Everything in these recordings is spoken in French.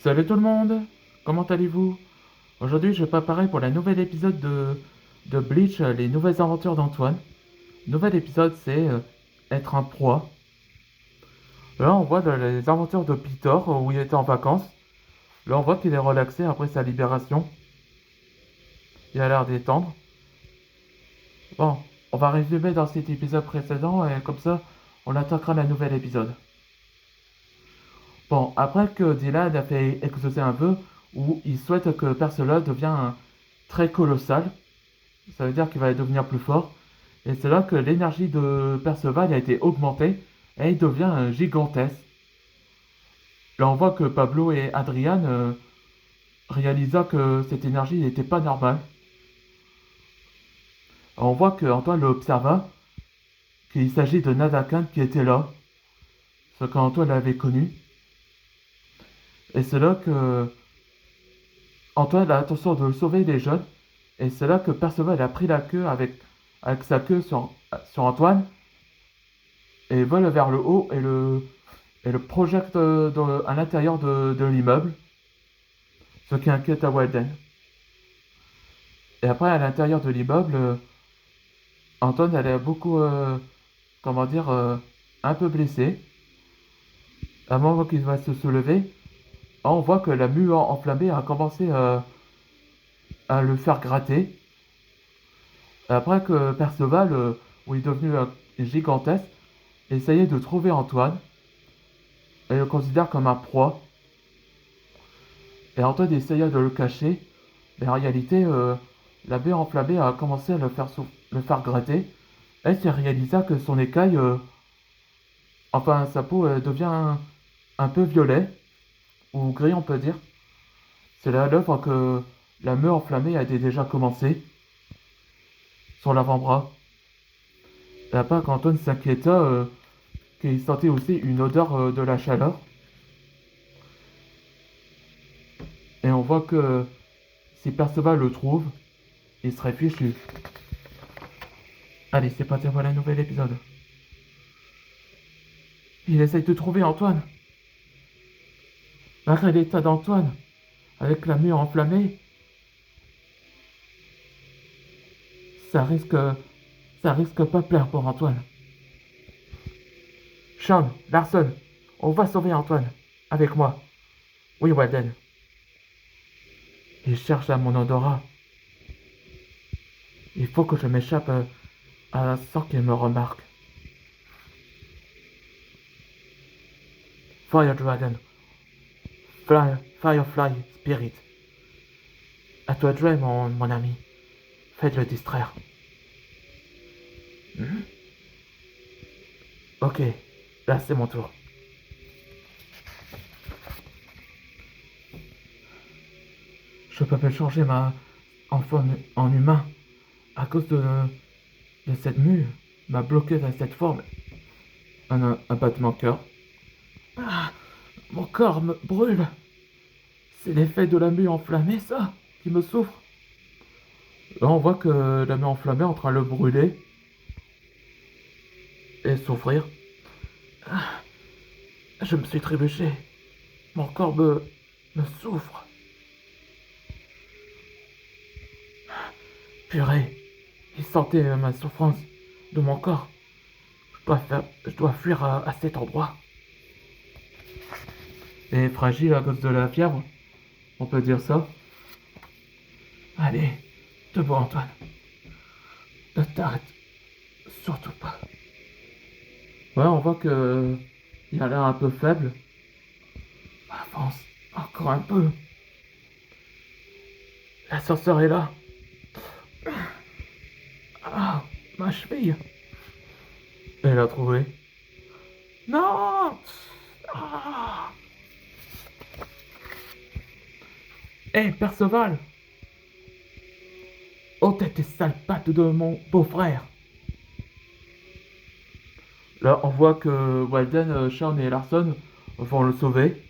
Salut tout le monde, comment allez-vous? Aujourd'hui je vais préparer pour la nouvel épisode de Bleach, les nouvelles aventures d'Antoine. Nouvel épisode c'est être un proie. Là on voit les aventures de Peter où il était en vacances. Là on voit qu'il est relaxé après sa libération. Il a l'air détendre. Bon, on va résumer dans cet épisode précédent et comme ça on attaquera la nouvelle épisode. Bon, après que Dylan a fait exaucer un vœu où il souhaite que Persona devienne très colossal, ça veut dire qu'il va devenir plus fort. Et c'est là que l'énergie de Perceval a été augmentée et il devient gigantesque. Là, on voit que Pablo et Adrian réalisa que cette énergie n'était pas normale. On voit que Antoine l'observa, qu'il s'agit de Nadakan qui était là, ce qu'Antoine l'avait connu. Et c'est là que Antoine a l'intention de sauver les jeunes. Et c'est là que Perceval a pris la queue avec sa queue sur Antoine et vole vers le haut et le projette à l'intérieur de l'immeuble, ce qui inquiète à Walden. Et après, à l'intérieur de l'immeuble, Anton elle est beaucoup, comment dire, un peu blessé. À un moment qu'il va se soulever, on voit que la mue enflammée a commencé à le faire gratter. Après que Perceval, où il est devenu gigantesque, essayait de trouver Antoine et le considère comme un proie. Et Antoine essaya de le cacher, mais en réalité, la baie enflammée a commencé à le faire gratter. Et il réalisa que son écaille, enfin sa peau devient un peu violet, ou gris on peut dire. C'est là l'œuvre que la meule enflammée a déjà commencé, sur l'avant-bras. Et après, quand Antoine s'inquiéta, qu'il sentait aussi une odeur de la chaleur. Et on voit que si Perceval le trouve, il serait fichu. Allez, c'est parti, voilà un nouvel épisode. Il essaye de trouver Antoine. Malgré l'état d'Antoine, avec la mur enflammée, ça risque, ça risque pas plaire pour Antoine. Sean, Larson, on va sauver Antoine. Avec moi. Oui, Walden. Il cherche à mon odorat. Il faut que je m'échappe sans qu'il me remarque. Fire Dragon. Firefly Spirit. À toi de jouer, mon ami. Faites-le distraire. Hmm? Ok, là c'est mon tour. Je peux pas changer en humain à cause de cette mue m'a bloqué dans cette forme. Un battement de cœur. Ah, mon corps me brûle. C'est l'effet de la mue enflammée, ça, qui me souffre. Là, on voit que la mue enflammée est en train de le brûler et souffrir. Ah, je me suis trébuché. Mon corps me souffre. Purée, il sentait ma souffrance de mon corps. Je dois fuir à cet endroit. Et fragile à cause de la fièvre, on peut dire ça. Allez, debout Antoine. Ne t'arrête surtout pas. Ouais, on voit que il a l'air un peu faible. Avance, encore un peu. L'ascenseur est là. Ah, ma cheville. Elle a trouvé. Non. Ah. Hé, Perceval. Ôte tes sales pattes de mon beau-frère. Là, on voit que Walden, Sean et Larson vont le sauver.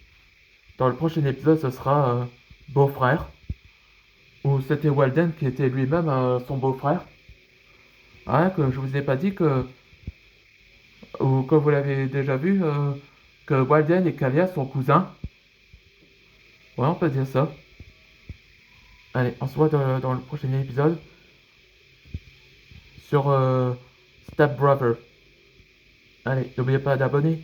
Dans le prochain épisode, ce sera beau-frère. Ou c'était Walden qui était lui-même son beau-frère. Ah, que je vous ai pas dit que, ou que vous l'avez déjà vu, que Walden et Kalia sont cousins. Ouais, on peut dire ça. Allez, on se voit dans le prochain épisode sur Step Brother. Allez, n'oubliez pas d'abonner.